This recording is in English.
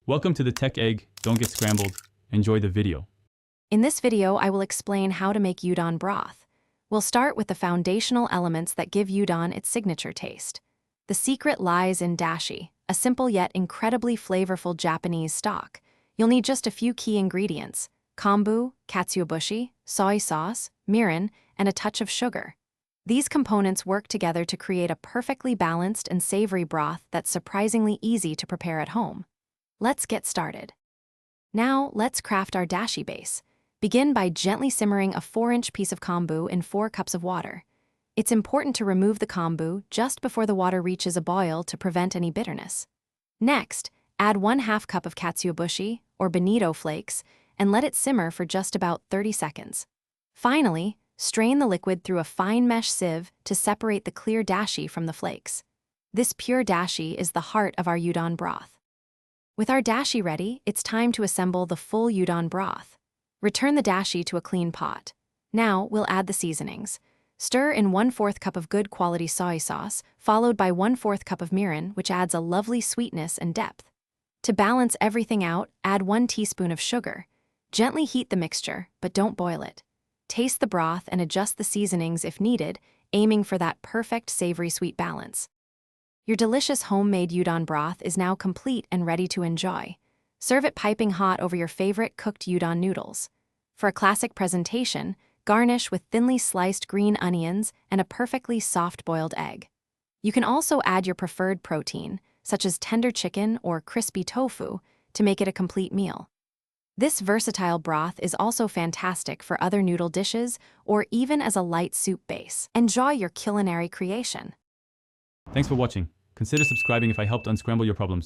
Welcome to the Tech Egg. Don't get scrambled. Enjoy the video. In this video, I will explain how to make udon broth. We'll start with the foundational elements that give udon its signature taste. The secret lies in dashi, a simple yet incredibly flavorful Japanese stock. You'll need just a few key ingredients: kombu, katsuobushi, soy sauce, mirin, and a touch of sugar. These components work together to create a perfectly balanced and savory broth that's surprisingly easy to prepare at home. Let's get started. Now, let's craft our dashi base. Begin by gently simmering a 4-inch piece of kombu in 4 cups of water. It's important to remove the kombu just before the water reaches a boil to prevent any bitterness. Next, add 1/2 cup of katsuobushi, or bonito flakes, and let it simmer for just about 30 seconds. Finally, strain the liquid through a fine mesh sieve to separate the clear dashi from the flakes. This pure dashi is the heart of our udon broth. With our dashi ready, it's time to assemble the full udon broth. Return the dashi to a clean pot. Now, we'll add the seasonings. Stir in 1/4 cup of good quality soy sauce, followed by 1/4 cup of mirin, which adds a lovely sweetness and depth. To balance everything out, add 1 teaspoon of sugar. Gently heat the mixture, but don't boil it. Taste the broth and adjust the seasonings if needed, aiming for that perfect savory-sweet balance. Your delicious homemade udon broth is now complete and ready to enjoy. Serve it piping hot over your favorite cooked udon noodles. For a classic presentation, garnish with thinly sliced green onions and a perfectly soft-boiled egg. You can also add your preferred protein, such as tender chicken or crispy tofu, to make it a complete meal. This versatile broth is also fantastic for other noodle dishes or even as a light soup base. Enjoy your culinary creation. Thanks for watching. Consider subscribing if I helped unscramble your problems.